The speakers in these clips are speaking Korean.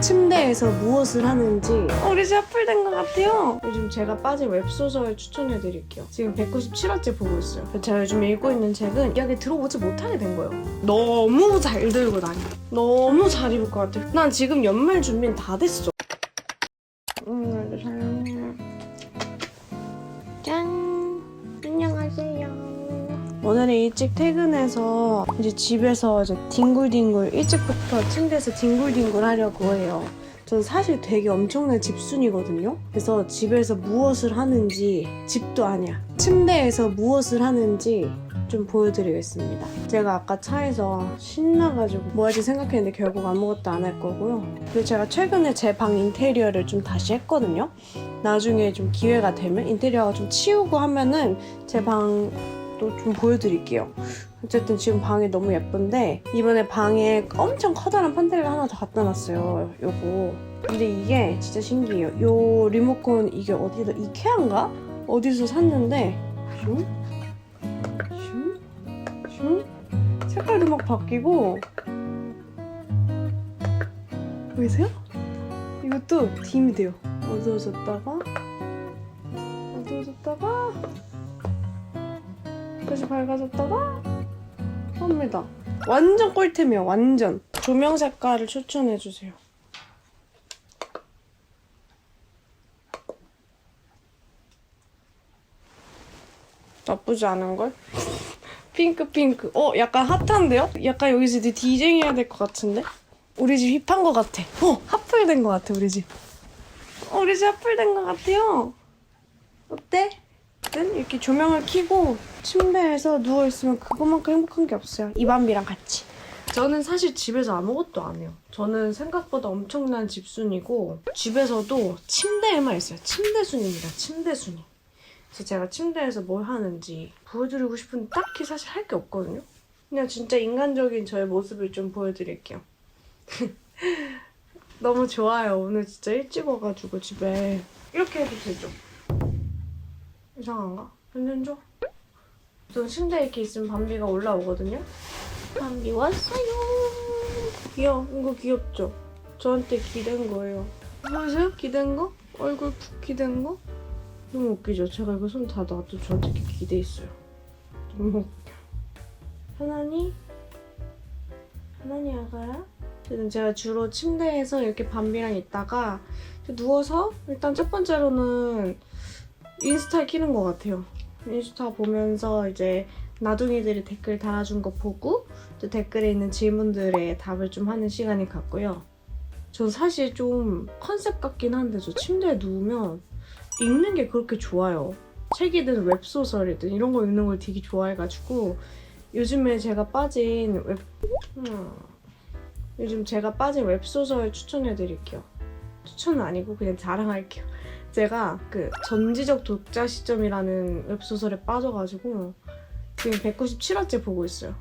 침대에서 무엇을 하는지 우리 집 핫플된 것 같아요. 요즘 제가 빠진 웹소설 추천해드릴게요. 지금 197화째 보고 있어요. 제가 요즘 읽고 있는 책은 여기 들어오지 못하게 된 거예요. 너무 잘 들고 다녀. 너무 잘 입을 것 같아. 난 지금 연말 준비는 다 됐어. 짠! 안녕하세요. 오늘은 일찍 퇴근해서 이제 집에서 이제 뒹굴뒹굴 일찍부터 침대에서 뒹굴뒹굴 하려고 해요. 저는 사실 되게 엄청난 집순이거든요. 그래서 집에서 무엇을 하는지, 집도 아니야, 침대에서 무엇을 하는지 좀 보여드리겠습니다. 제가 아까 차에서 신나가지고 뭐 할지 생각했는데 결국 아무것도 안 할 거고요. 그리고 제가 최근에 제 방 인테리어를 좀 다시 했거든요. 나중에 좀 기회가 되면 인테리어가 좀 치우고 하면은 제 방도 좀 보여드릴게요. 어쨌든 지금 방이 너무 예쁜데 이번에 방에 엄청 커다란 판넬을 하나 더 갖다 놨어요. 요거. 근데 이게 진짜 신기해요. 요 리모컨 이게 어디서 이케아인가? 어디서 샀는데 색깔도 막 바뀌고 보이세요? 이것도 딤이 돼요. 어두워졌다가 다시 밝아졌다가 합니다. 완전 꿀템이에요. 완전. 조명 색깔을 추천해주세요. 나쁘지 않은걸? 핑크. 약간 핫한데요? 약간 여기서 이제 디제잉 해야 될 것 같은데? 우리 집 힙한 것 같아. 핫플된 것 같아, 우리 집. 우리 집 핫플된 것 같아요. 어때? 이렇게 조명을 켜고 침대에서 누워있으면 그것만큼 행복한 게 없어요. 이밤비랑 같이. 저는 사실 집에서 아무것도 안 해요. 저는 생각보다 엄청난 집순이고 집에서도 침대에만 있어요. 침대순입니다. 침대순이. 그래서 제가 침대에서 뭘 하는지 보여드리고 싶은데 딱히 사실 할 게 없거든요. 그냥 진짜 인간적인 저의 모습을 좀 보여드릴게요. 너무 좋아요. 오늘 진짜 일찍 와가지고 집에 이렇게 해도 되죠? 이상한가? 괜찮죠? 전 침대에 이렇게 있으면 밤비가 올라오거든요? 밤비 왔어요. 이거 귀엽죠? 저한테 기댄 거예요. 보세요? 기댄 거? 얼굴 푹 기댄 거? 너무 웃기죠? 제가 이거 손 다 놔도 저한테 이렇게 기대 있어요. 너무 웃겨. 하나니 아가야? 제가 주로 침대에서 이렇게 밤비랑 있다가 누워서 일단 첫 번째로는 인스타 키는 것 같아요. 인스타 보면서 이제 나둥이들이 댓글 달아준 거 보고 또 댓글에 있는 질문들에 답을 좀 하는 시간이 같고요. 전 사실 좀 컨셉 같긴 한데 저 침대에 누우면 읽는 게 그렇게 좋아요. 책이든 웹소설이든 이런 거 읽는 걸 되게 좋아해가지고 요즘 제가 빠진 웹소설 추천해드릴게요. 추천은 아니고 그냥 자랑할게요. 제가 그 전지적 독자 시점이라는 웹소설에 빠져가지고 지금 197화째 보고 있어요.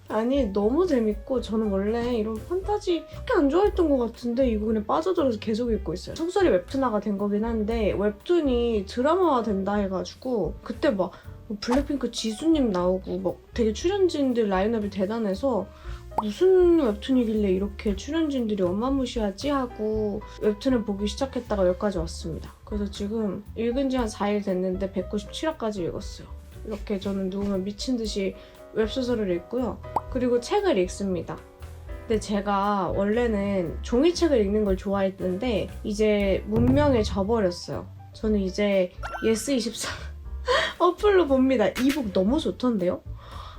아니 너무 재밌고 저는 원래 이런 판타지 그렇게 안 좋아했던 것 같은데 이거 그냥 빠져들어서 계속 읽고 있어요. 소설이 웹툰화가 된 거긴 한데 웹툰이 드라마화 된다 해가지고 그때 막 블랙핑크 지수님 나오고 막 되게 출연진들 라인업이 대단해서 무슨 웹툰이길래 이렇게 출연진들이 어마무시하지 하고 웹툰을 보기 시작했다가 여기까지 왔습니다. 그래서 지금 읽은 지 한 4일 됐는데 197화까지 읽었어요. 이렇게 저는 누우면 미친 듯이 웹소설을 읽고요. 그리고 책을 읽습니다. 근데 제가 원래는 종이책을 읽는 걸 좋아했는데 이제 문명에 져버렸어요. 저는 이제 예스24 어플로 봅니다. 이북 너무 좋던데요?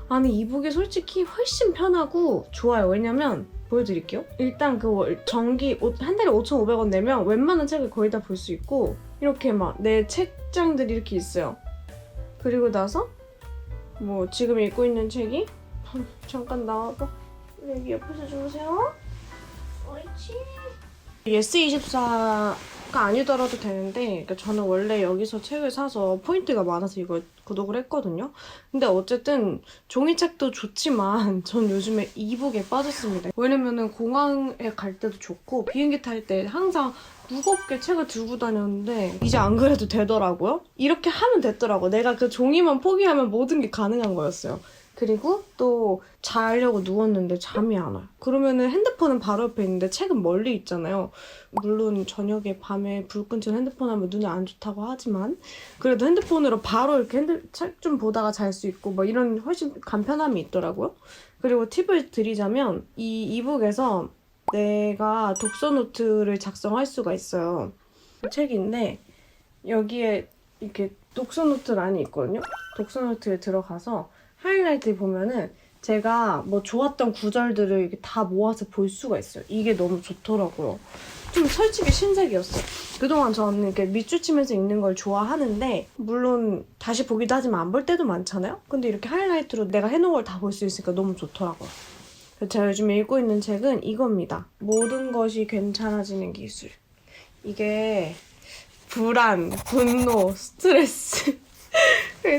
아니 이북이 솔직히 훨씬 편하고 좋아요. 왜냐면 보여드릴게요. 일단 그 전기 한 달에 5,500원 내면 웬만한 책을 거의 다 볼 수 있고 이렇게 막 내 책장들이 이렇게 있어요. 그리고 나서 뭐 지금 읽고 있는 책이 잠깐 나와봐. 여기 옆에서 주무세요. 옳지. 예스24가 아니더라도 되는데 그러니까 저는 원래 여기서 책을 사서 포인트가 많아서 이걸 구독을 했거든요. 근데 어쨌든 종이책도 좋지만 전 요즘에 이북에 빠졌습니다. 왜냐면은 공항에 갈 때도 좋고 비행기 탈 때 항상 무겁게 책을 들고 다녔는데 이제 안 그래도 되더라고요. 이렇게 하면 됐더라고. 내가 그 종이만 포기하면 모든 게 가능한 거였어요. 그리고 또 자려고 누웠는데 잠이 안 와요. 그러면은 핸드폰은 바로 옆에 있는데 책은 멀리 있잖아요. 물론 저녁에 밤에 불 끈 채 핸드폰 하면 눈에 안 좋다고 하지만 그래도 핸드폰으로 바로 이렇게 책 좀 보다가 잘 수 있고 뭐 이런 훨씬 간편함이 있더라고요. 그리고 팁을 드리자면 이 이북에서 내가 독서 노트를 작성할 수가 있어요. 책인데 여기에 이렇게 독서 노트란이 있거든요. 독서 노트에 들어가서 하이라이트 보면은 제가 뭐 좋았던 구절들을 이렇게 다 모아서 볼 수가 있어요. 이게 너무 좋더라고요. 좀 솔직히 신세계였어요. 그동안 저는 이렇게 밑줄 치면서 읽는 걸 좋아하는데 물론 다시 보기도 하지만 안 볼 때도 많잖아요. 근데 이렇게 하이라이트로 내가 해놓은 걸 다 볼 수 있으니까 너무 좋더라고요. 제가 요즘 읽고 있는 책은 이겁니다. 모든 것이 괜찮아지는 기술. 이게 불안, 분노, 스트레스.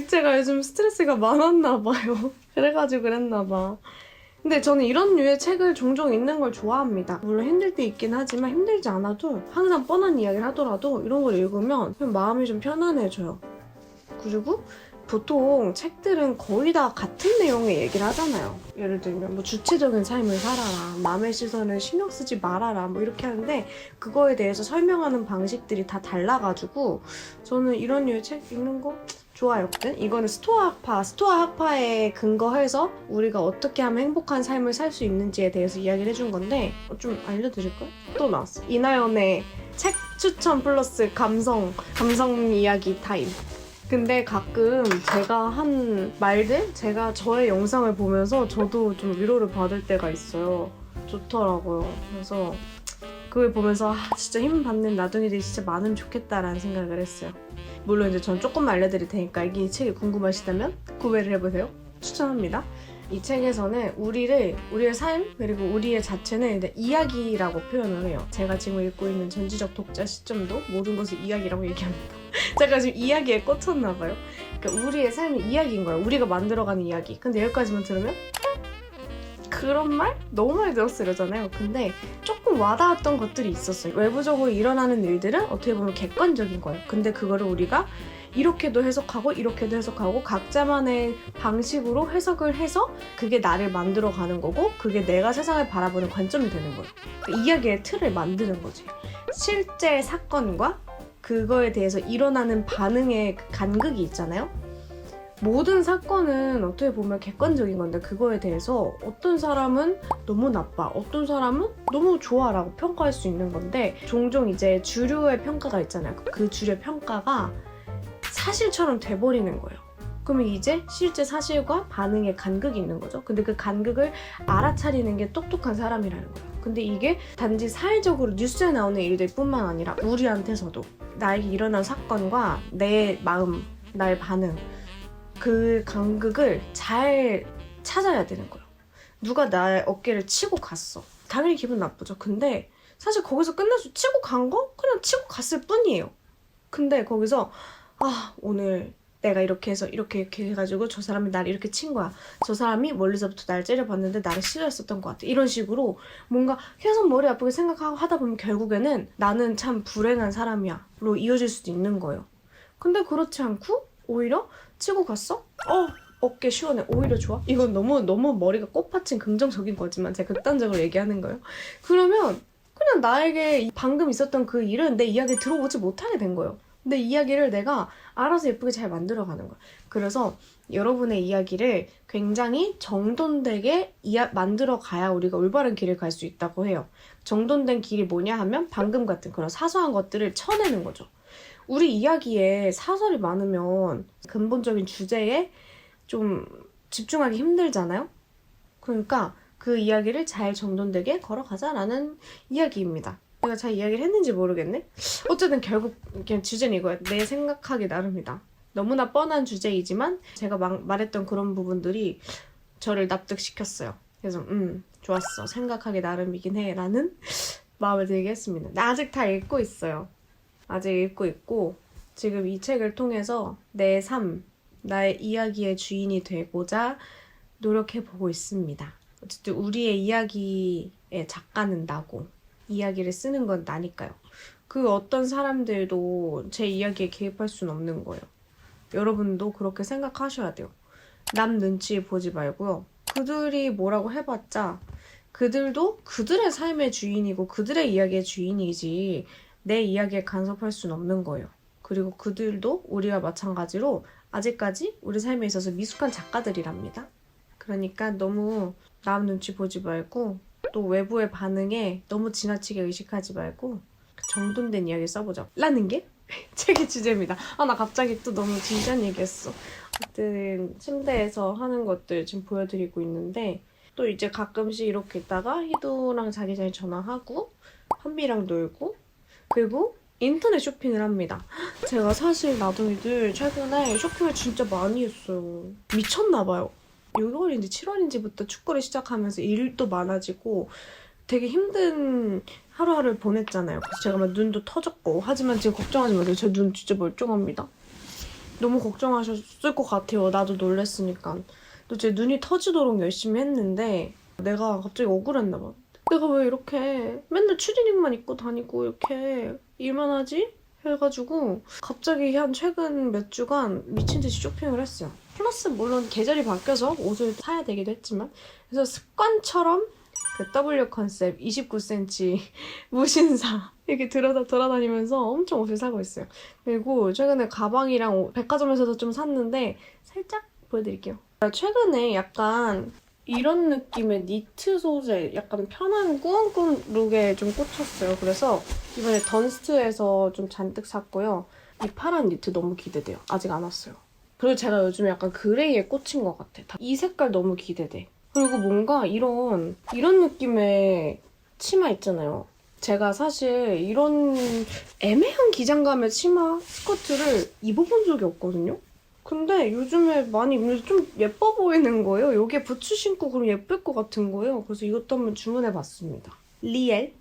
제가 요즘 스트레스가 많았나 봐요. 그래가지고 그랬나 봐. 근데 저는 이런 류의 책을 종종 읽는 걸 좋아합니다. 물론 힘들 때 있긴 하지만 힘들지 않아도 항상 뻔한 이야기를 하더라도 이런 걸 읽으면 그냥 마음이 좀 편안해져요. 그리고 보통 책들은 거의 다 같은 내용의 얘기를 하잖아요. 예를 들면 뭐 주체적인 삶을 살아라, 남의 시선을 신경 쓰지 말아라 뭐 이렇게 하는데 그거에 대해서 설명하는 방식들이 다 달라가지고 저는 이런 류의 책 읽는 거 좋아요. 이거는 스토아 학파에 근거해서 우리가 어떻게 하면 행복한 삶을 살 수 있는지에 대해서 이야기를 해준 건데 좀 알려드릴까요? 또 나왔어. 이나연의 책 추천 플러스 감성 이야기 타임. 근데 가끔 제가 한 말들? 제가 저의 영상을 보면서 저도 좀 위로를 받을 때가 있어요. 좋더라고요. 그래서 그걸 보면서 진짜 힘 받는 나둥이들이 진짜 많으면 좋겠다라는 생각을 했어요. 물론 이제 전 조금만 알려드릴 테니까 이 책이 궁금하시다면 구매를 해보세요. 추천합니다. 이 책에서는 우리의 삶 그리고 우리의 자체는 이야기라고 표현을 해요. 제가 지금 읽고 있는 전지적 독자 시점도 모든 것을 이야기라고 얘기합니다. 제가 지금 이야기에 꽂혔나 봐요. 그러니까 우리의 삶이 이야기인 거예요. 우리가 만들어가는 이야기. 근데 여기까지만 들으면 그런 말? 너무 많이 들었어 이러잖아요. 근데 조금 와닿았던 것들이 있었어요. 외부적으로 일어나는 일들은 어떻게 보면 객관적인 거예요. 근데 그거를 우리가 이렇게도 해석하고 각자만의 방식으로 해석을 해서 그게 나를 만들어가는 거고 그게 내가 세상을 바라보는 관점이 되는 거예요. 그러니까 이야기의 틀을 만드는 거지. 실제 사건과 그거에 대해서 일어나는 반응의 간극이 있잖아요. 모든 사건은 어떻게 보면 객관적인 건데 그거에 대해서 어떤 사람은 너무 나빠, 어떤 사람은 너무 좋아라고 평가할 수 있는 건데 종종 이제 주류의 평가가 있잖아요. 그 주류의 평가가 사실처럼 돼버리는 거예요. 그러면 이제 실제 사실과 반응의 간극이 있는 거죠. 근데 그 간극을 알아차리는 게 똑똑한 사람이라는 거예요. 근데 이게 단지 사회적으로 뉴스에 나오는 일들 뿐만 아니라 우리한테서도 나에게 일어난 사건과 내 마음, 나의 반응 그 간극을 잘 찾아야 되는 거예요. 누가 나의 어깨를 치고 갔어. 당연히 기분 나쁘죠. 근데 사실 거기서 끝내서 치고 간 거? 그냥 치고 갔을 뿐이에요. 근데 거기서 오늘 내가 이렇게 해서 이렇게 해가지고 저 사람이 나를 이렇게 친 거야. 저 사람이 멀리서부터 날 째려봤는데 나를 싫어했었던 것 같아. 이런 식으로 뭔가 계속 머리 아프게 생각하고 하다 보면 결국에는 나는 참 불행한 사람이야 로 이어질 수도 있는 거예요. 근데 그렇지 않고 오히려 치고 갔어? 어깨 시원해. 오히려 좋아? 이건 너무 머리가 꽃받친 긍정적인 거지만 제가 극단적으로 얘기하는 거예요. 그러면 그냥 나에게 방금 있었던 그 일은 내 이야기 들어보지 못하게 된 거예요. 근데 이야기를 내가 알아서 예쁘게 잘 만들어가는 거야. 그래서 여러분의 이야기를 굉장히 정돈되게 만들어가야 우리가 올바른 길을 갈 수 있다고 해요. 정돈된 길이 뭐냐 하면 방금 같은 그런 사소한 것들을 쳐내는 거죠. 우리 이야기에 사설이 많으면 근본적인 주제에 좀 집중하기 힘들잖아요? 그러니까 그 이야기를 잘 정돈되게 걸어가자라는 이야기입니다. 내가 잘 이야기를 했는지 모르겠네? 어쨌든 결국 그냥 주제는 이거야. 내 생각하기 나름이다. 너무나 뻔한 주제이지만 제가 말했던 그런 부분들이 저를 납득시켰어요. 그래서 좋았어. 생각하기 나름이긴 해 라는 마음을 들게 했습니다. 나 아직 다 읽고 있어요. 아직 읽고 있고 지금 이 책을 통해서 내 삶, 나의 이야기의 주인이 되고자 노력해보고 있습니다. 어쨌든 우리의 이야기의 작가는 나고 이야기를 쓰는 건 나니까요. 그 어떤 사람들도 제 이야기에 개입할 수는 없는 거예요. 여러분도 그렇게 생각하셔야 돼요. 남 눈치 보지 말고요. 그들이 뭐라고 해봤자 그들도 그들의 삶의 주인이고 그들의 이야기의 주인이지 내 이야기에 간섭할 수는 없는 거예요. 그리고 그들도 우리와 마찬가지로 아직까지 우리 삶에 있어서 미숙한 작가들이랍니다. 그러니까 너무 남 눈치 보지 말고 또 외부의 반응에 너무 지나치게 의식하지 말고 정돈된 이야기 써보자 라는 게 책의 주제입니다. 나 갑자기 또 너무 진지한 얘기했어. 어쨌든 침대에서 하는 것들 지금 보여드리고 있는데 또 이제 가끔씩 이렇게 있다가 희두랑 자기 전에 전화하고 한비랑 놀고 그리고 인터넷 쇼핑을 합니다. 제가 사실 나둥이들 최근에 쇼핑을 진짜 많이 했어요. 미쳤나봐요. 6월인지 7월인지부터 축구를 시작하면서 일도 많아지고 되게 힘든 하루하루를 보냈잖아요. 그래서 제가 막 눈도 터졌고 하지만 지금 걱정하지 마세요. 제 눈 진짜 멀쩡합니다. 너무 걱정하셨을 것 같아요. 나도 놀랬으니까. 또 제 눈이 터지도록 열심히 했는데 내가 갑자기 억울했나 봐. 내가 왜 이렇게 맨날 추리닝만 입고 다니고 이렇게 일만 하지? 해가지고 갑자기 한 최근 몇 주간 미친 듯이 쇼핑을 했어요. 플러스 물론 계절이 바뀌어서 옷을 사야 되기도 했지만 그래서 습관처럼 그 W 컨셉 29cm 무신사 이렇게 돌아다니면서 엄청 옷을 사고 있어요. 그리고 최근에 가방이랑 백화점에서도 좀 샀는데 살짝 보여드릴게요. 최근에 약간 이런 느낌의 니트 소재, 약간 편한 꾸안꾸 룩에 좀 꽂혔어요. 그래서 이번에 던스트에서 좀 잔뜩 샀고요. 이 파란 니트 너무 기대돼요. 아직 안 왔어요. 그리고 제가 요즘에 약간 그레이에 꽂힌 것 같아. 이 색깔 너무 기대돼. 그리고 뭔가 이런 느낌의 치마 있잖아요. 제가 사실 이런 애매한 기장감의 치마 스커트를 입어본 적이 없거든요. 근데 요즘에 많이 입는데 좀 예뻐 보이는 거예요. 여기에 부츠 신고 그럼 예쁠 것 같은 거예요. 그래서 이것도 한번 주문해봤습니다. 리엘?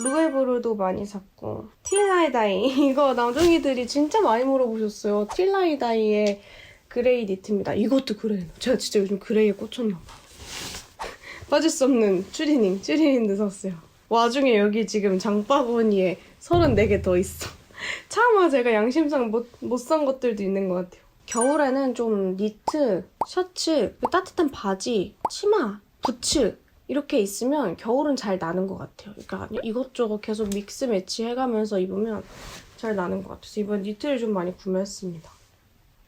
루에브르도 많이 샀고 틸라이다이 이거 남둥이들이 진짜 많이 물어보셨어요. 틸라이다이의 그레이 니트입니다. 이것도 그레이. 제가 진짜 요즘 그레이에 꽂혔나 봐. 빠질 수 없는 추리닝도 샀어요. 와중에 여기 지금 장바구니에 34개 더 있어. 차마 제가 양심상 못 산 것들도 있는 것 같아요. 겨울에는 좀 니트, 셔츠, 따뜻한 바지, 치마, 부츠 이렇게 있으면 겨울은 잘 나는 것 같아요. 그러니까 이것저것 계속 믹스 매치 해가면서 입으면 잘 나는 것 같아서 이번 니트를 좀 많이 구매했습니다.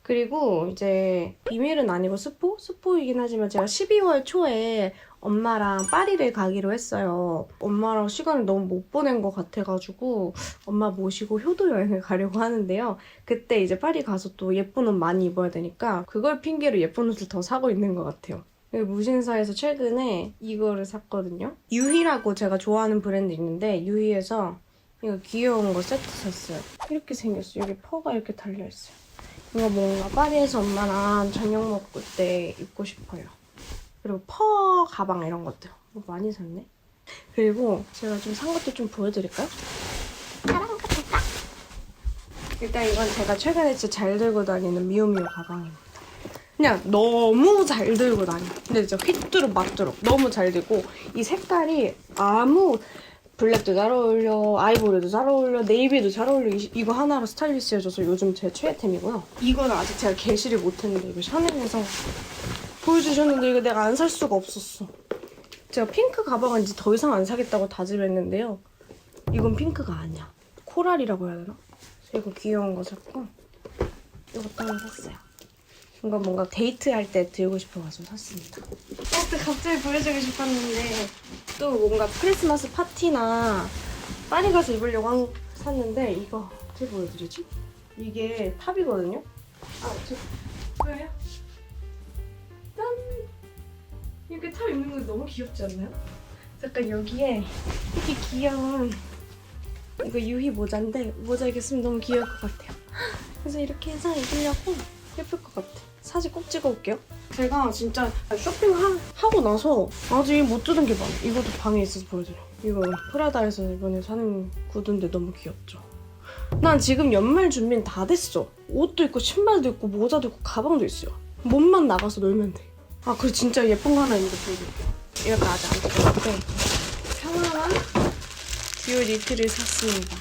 그리고 이제 비밀은 아니고 스포이긴 하지만 제가 12월 초에 엄마랑 파리를 가기로 했어요. 엄마랑 시간을 너무 못 보낸 것 같아가지고 엄마 모시고 효도 여행을 가려고 하는데요. 그때 이제 파리 가서 또 예쁜 옷 많이 입어야 되니까 그걸 핑계로 예쁜 옷을 더 사고 있는 것 같아요. 무신사에서 최근에 이거를 샀거든요. 유희라고 제가 좋아하는 브랜드 있는데 유희에서 이거 귀여운 거 세트 샀어요. 이렇게 생겼어요. 여기 퍼가 이렇게 달려있어요. 이거 뭔가 파리에서 엄마랑 저녁 먹을 때 입고 싶어요. 그리고 퍼 가방 이런 것들 많이 샀네. 그리고 제가 좀 산 것도 좀 보여드릴까요? 짜란 같다. 일단 이건 제가 최근에 진짜 잘 들고 다니는 미우미우 가방입니다. 그냥 너무 잘 들고 다녀. 근데 진짜 휘뚜룩 맞뚜룩 너무 잘 들고 이 색깔이 아무 블랙도 잘 어울려, 아이보리도 잘 어울려, 네이비도 잘 어울려. 이거 하나로 스타일리시해져서 요즘 제 최애템이고요. 이거는 아직 제가 게시를 못했는데 이거 샤넬에서 보여주셨는데 이거 내가 안 살 수가 없었어. 제가 핑크 가방은 이제 더 이상 안 사겠다고 다짐했는데요. 이건 핑크가 아니야. 코랄이라고 해야 되나? 이거 귀여운 거 샀고 이것도 하나 샀어요. 이건 뭔가 데이트할 때 들고 싶어가지고 샀습니다. 또 갑자기 보여주고 싶었는데 또 뭔가 크리스마스 파티나 파리 가서 입으려고 샀는데 이거 어떻게 보여드리지? 이게 탑이거든요? 보여요? 짠! 이렇게 탑 입는 거 너무 귀엽지 않나요? 잠깐 여기에 이렇게 귀여운 이거 유희 모자인데 모자 이렇게 쓰면 너무 귀여울 것 같아요. 그래서 이렇게 해서 입으려고 예쁠 것 같아. 사진 꼭 찍어올게요. 제가 진짜 쇼핑하고 나서 아직 못 뜯은 게 많아. 이것도 방에 있어서 보여드려. 이거 프라다에서 이번에 사는 구두인데 너무 귀엽죠? 난 지금 연말 준비는 다 됐어. 옷도 있고 신발도 있고 모자도 있고 가방도 있어요. 몸만 나가서 놀면 돼. 그리고 진짜 예쁜 거 하나 있는데 보여드릴게요. 이렇게 아직 안 뜯었는데 편안한 듀오 니트를 샀습니다.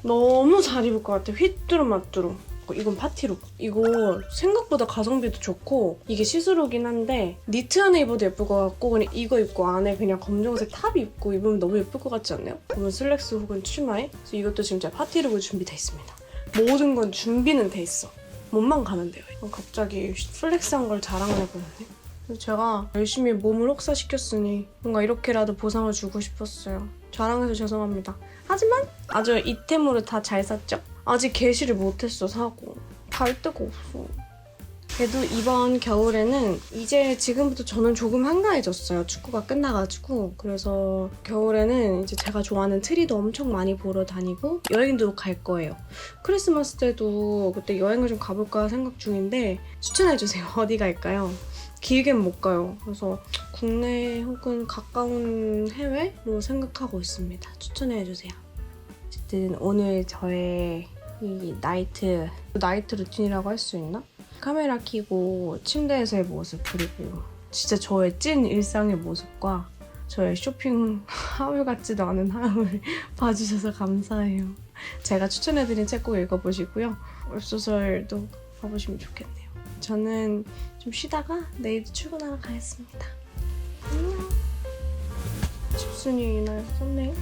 너무 잘 입을 것 같아. 휘뚜루마뚜루. 샀고 이건 파티룩. 이거 생각보다 가성비도 좋고 이게 시스루긴 한데 니트 안에 입어도 예쁠 것 같고 그냥 이거 입고 안에 그냥 검정색 탑 입고 입으면 너무 예쁠 것 같지 않나요? 보면 슬랙스 혹은 치마에. 그래서 이것도 지금 제가 파티룩으로 준비돼 있습니다. 모든 건 준비는 돼 있어. 몸만 가면 돼요. 갑자기 플렉스한 걸 자랑을 해보는데. 제가 열심히 몸을 혹사시켰으니 뭔가 이렇게라도 보상을 주고 싶었어요. 자랑해서 죄송합니다. 하지만 아주 이템으로 다 잘 샀죠? 아직 개시를 못했어, 사고. 갈 데가 없어. 그래도 이번 겨울에는 이제 지금부터 저는 조금 한가해졌어요. 축구가 끝나가지고. 그래서 겨울에는 이제 제가 좋아하는 트리도 엄청 많이 보러 다니고 여행도 갈 거예요. 크리스마스 때도 그때 여행을 좀 가볼까 생각 중인데 추천해주세요. 어디 갈까요? 길게는 못 가요. 그래서 국내 혹은 가까운 해외로 생각하고 있습니다. 추천해주세요. 어쨌든 오늘 저의 이 나이트 루틴이라고 할 수 있나? 카메라 켜고 침대에서의 모습 그리고 진짜 저의 찐 일상의 모습과 저의 쇼핑 하울 같지도 않은 하울을 봐주셔서 감사해요. 제가 추천해드린 책 꼭 읽어보시고요. 웹소설도 봐보시면 좋겠네요. 저는 좀 쉬다가 내일도 출근하러 가겠습니다. 안녕. 집순이 이날 썼네요.